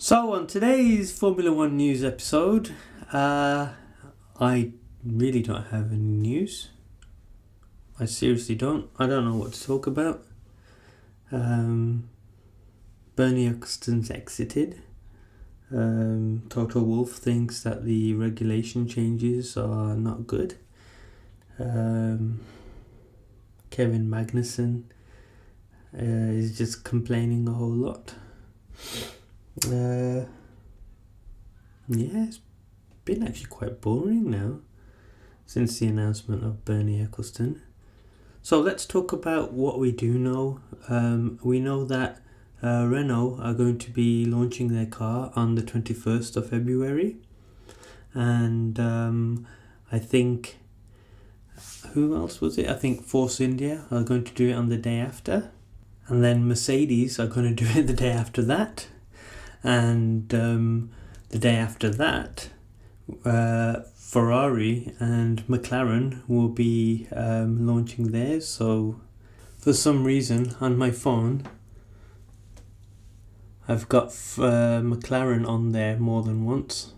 So on today's Formula One news episode, I really don't have any news. I seriously don't. I don't know what to talk about. Bernie Ecclestone's exited. Toto Wolff thinks that the regulation changes are not good. Kevin Magnussen is just complaining a whole lot. It's been actually quite boring now since the announcement of Bernie Ecclestone. So let's talk about what we do know. We know that Renault are going to be launching their car on the 21st of February, and I think, who else was it? I think Force India are going to do it on the day after, and then Mercedes are going to do it the day after that. And the day after that, Ferrari and McLaren will be launching theirs. So for some reason on my phone, I've got McLaren on there more than once.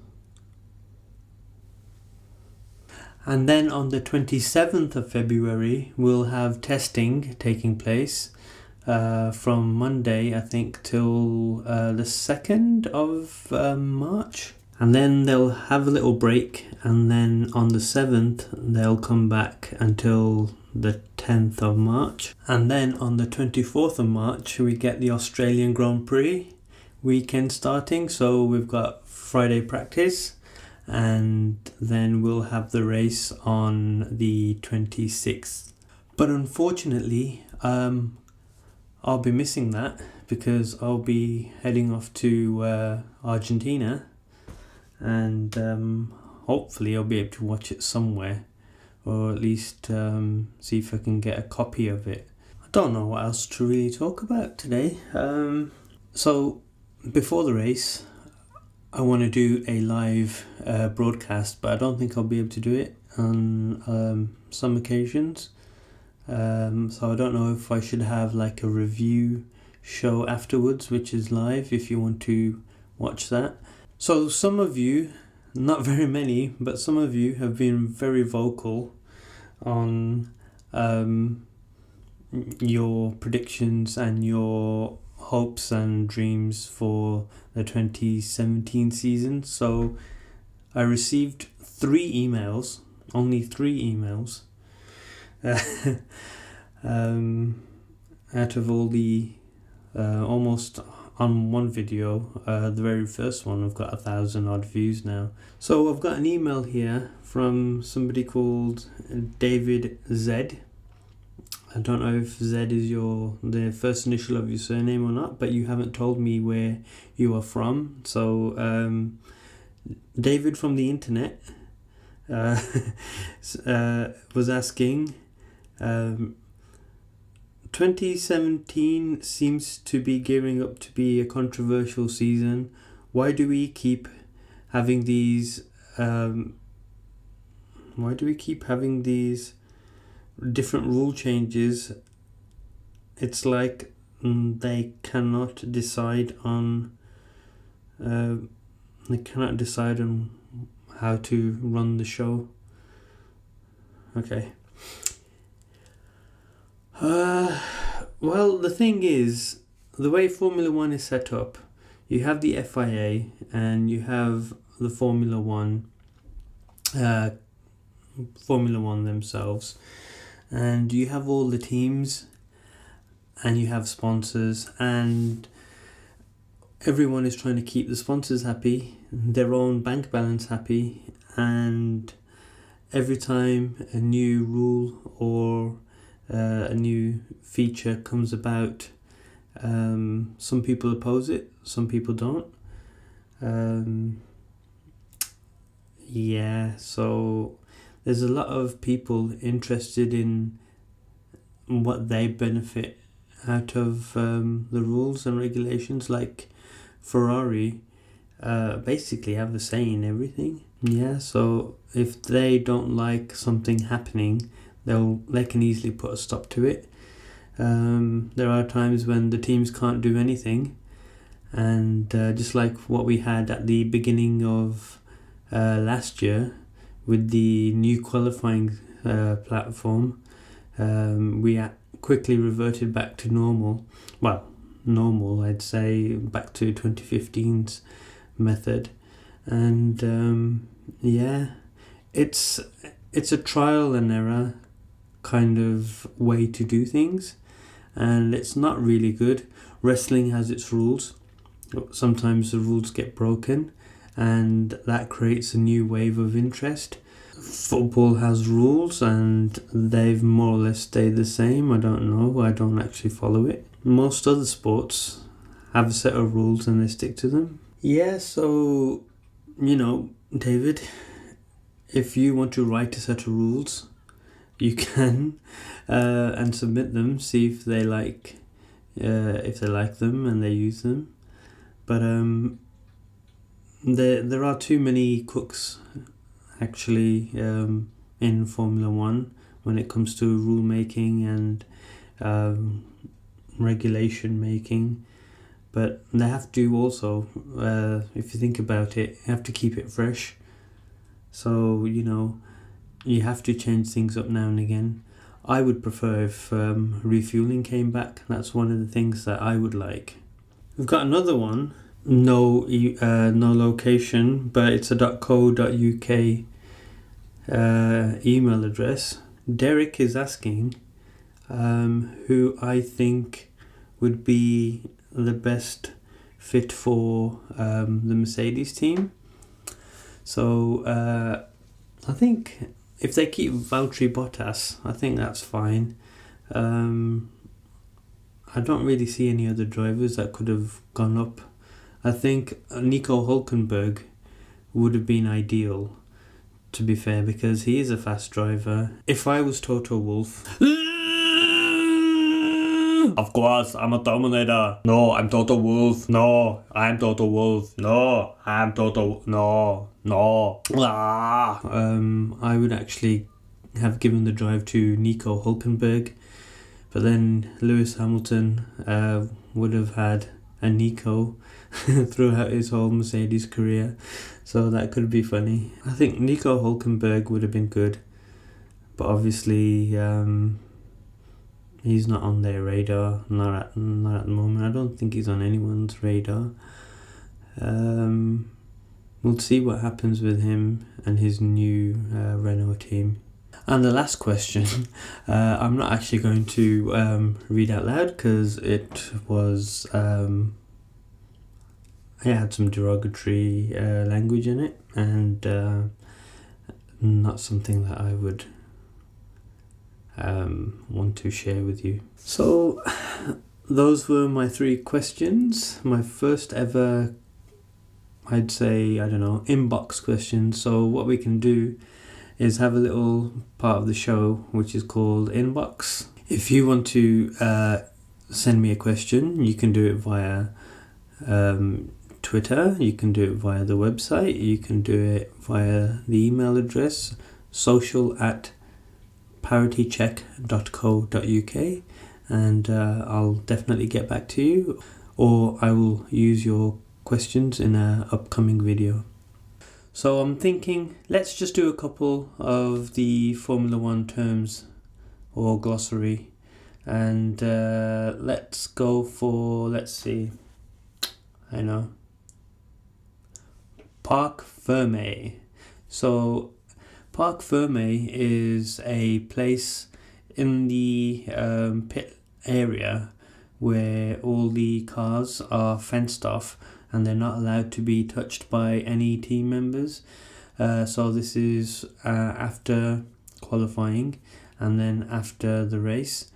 And then on the 27th of February, we'll have testing taking place. From Monday, I think, till the 2nd of March. And then they'll have a little break, and then on the 7th, they'll come back until the 10th of March. And then on the 24th of March, we get the Australian Grand Prix weekend starting. So we've got Friday practice, and then we'll have the race on the 26th. But unfortunately, I'll be missing that because I'll be heading off to Argentina, and hopefully I'll be able to watch it somewhere, or at least see if I can get a copy of it. I don't know what else to really talk about today. So before the race, I want to do a live broadcast, but I don't think I'll be able to do it on some occasions. So I don't know if I should have like a review show afterwards, which is live if you want to watch that. So some of you, not very many, but some of you have been very vocal on your predictions and your hopes and dreams for the 2017 season. So I received only three emails out of all the almost on one video, the very first one, I've got 1,000 odd views now. So I've got an email here from somebody called David Z. I don't know if Z is the first initial of your surname or not, but you haven't told me where you are from. So David from the internet was asking, 2017 seems to be gearing up to be a controversial season. Why do we keep having these different rule changes? It's like they cannot decide on how to run the show. Okay. Well, the thing is, the way Formula One is set up, you have the FIA and you have the Formula One themselves, and you have all the teams, and you have sponsors, and everyone is trying to keep the sponsors happy, their own bank balance happy, and every time a new rule or a new feature comes about, some people oppose it, some people don't. So there's a lot of people interested in what they benefit out of the rules and regulations. Like Ferrari basically have a say in everything. So if they don't like something happening, they can easily put a stop to it. There are times when the teams can't do anything, And just like what we had at the beginning of last year with the new qualifying platform, we quickly reverted back to normal. Well, normal, I'd say, back to 2015's method. And yeah, it's a trial and error kind of way to do things, and it's not really good. Wrestling has its rules. Sometimes the rules get broken, and that creates a new wave of interest. Football has rules, and they've more or less stayed the same. I don't know, I don't actually follow it. Most other sports have a set of rules and they stick to them. Yeah, so, David, if you want to write a set of rules, you can, and submit them, see if they like them and they use them. But there are too many cooks actually in Formula One when it comes to rule making and regulation making. But they have to also, if you think about it, you have to keep it fresh. So, you have to change things up now and again. I would prefer if refueling came back. That's one of the things that I would like. We've got another one, no location, but it's a .co.uk email address. Derek is asking who I think would be the best fit for the Mercedes team. So I think if they keep Valtteri Bottas, I think that's fine. I don't really see any other drivers that could have gone up. I think Nico Hülkenberg would have been ideal, to be fair, because he is a fast driver. If I was Toto Wolff... Of course, I'm a Dominator. No, I'm Toto Wolff. No, I'm Toto Wolff. No, I'm Toto... No. I would actually have given the drive to Nico Hülkenberg. But then Lewis Hamilton would have had a Nico throughout his whole Mercedes career, so that could be funny. I think Nico Hülkenberg would have been good, but obviously he's not on their radar, not at the moment. I don't think he's on anyone's radar. We'll see what happens with him and his new Renault team. And the last question, I'm not actually going to read out loud because it was, it had some derogatory language in it, and not something that I would want to share with you. So those were my 3 questions. My first ever, I'd say, inbox questions. So what we can do is have a little part of the show which is called Inbox. If you want to send me a question, you can do it via Twitter, you can do it via the website, you can do it via the email address social@paritycheck.co.uk, and I'll definitely get back to you, or I will use your questions in an upcoming video. So I'm thinking, let's just do a couple of the Formula One terms or glossary, and let's go for, Parc Ferme. So Parc Ferme is a place in the pit area where all the cars are fenced off and they're not allowed to be touched by any team members. So this is after qualifying and then after the race.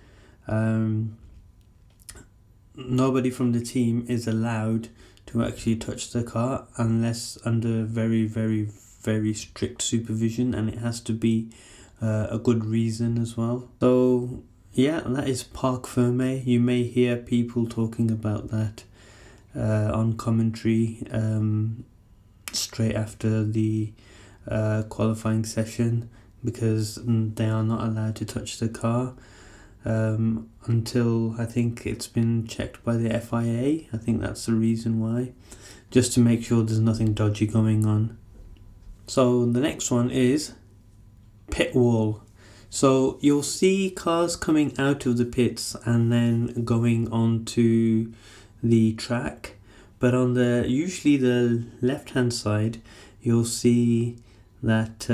Nobody from the team is allowed to actually touch the car unless under very, very, very strict supervision, and it has to be a good reason as well. So yeah, that is Parc Ferme. You may hear people talking about that on commentary straight after the qualifying session, because they are not allowed to touch the car. until I think it's been checked by the FIA. I think that's the reason why, just to make sure there's nothing dodgy going on. So the next one is pit wall. So you'll see cars coming out of the pits and then going onto the track, but on usually the left hand side you'll see that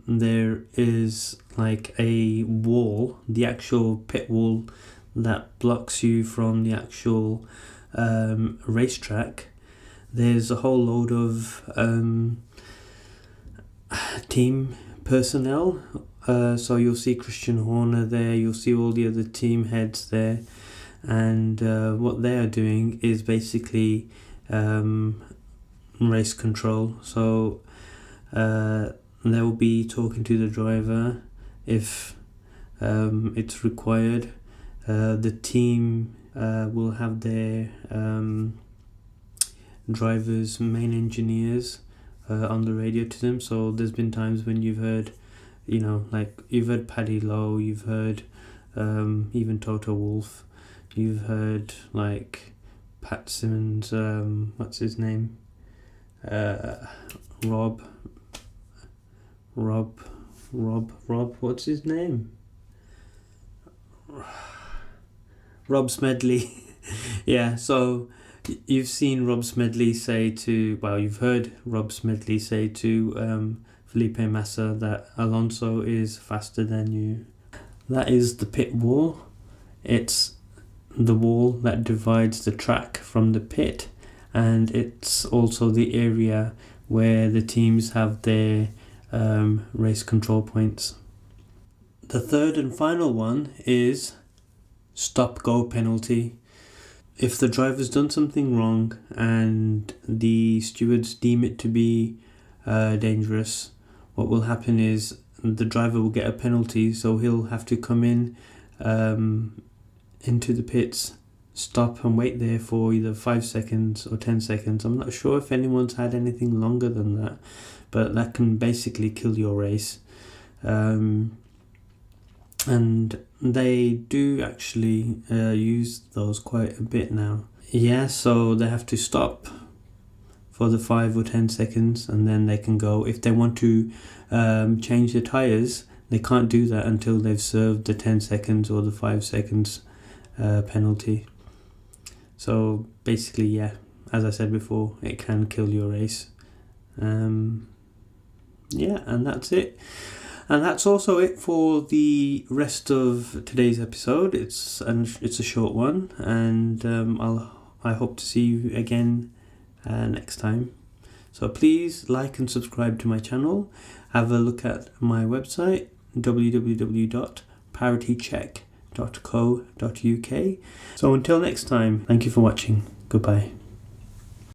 there is like a wall, the actual pit wall that blocks you from the actual racetrack. There's a whole load of team personnel, so you'll see Christian Horner there, you'll see all the other team heads there, and what they are doing is basically race control. So they'll be talking to the driver if it's required. The team will have their drivers, main engineers on the radio to them. So there's been times when you've heard, like you've heard Paddy Lowe, you've heard even Toto Wolff, you've heard like Pat Simmons, what's his name? Rob, what's his name? Rob Smedley. Yeah, so you've seen Rob Smedley you've heard Rob Smedley say to Felipe Massa that Alonso is faster than you. That is the pit wall. It's the wall that divides the track from the pit, and it's also the area where the teams have their race control points. The third and final one is stop-go penalty. If the driver's done something wrong and the stewards deem it to be dangerous, what will happen is the driver will get a penalty, so he'll have to come in into the pits, stop and wait there for either 5 seconds or 10 seconds. I'm not sure if anyone's had anything longer than that, but that can basically kill your race. And they do actually use those quite a bit now. Yeah, so they have to stop for the 5 or 10 seconds and then they can go. If they want to change the tyres, they can't do that until they've served the 10 seconds or the 5 seconds penalty. So basically, yeah, as I said before, it can kill your race. Yeah, and that's it. And that's also it for the rest of today's episode. It's a short one, and I hope to see you again next time. So please like and subscribe to my channel. Have a look at my website, www.paritycheck.co.uk. So until next time, thank you for watching. Goodbye.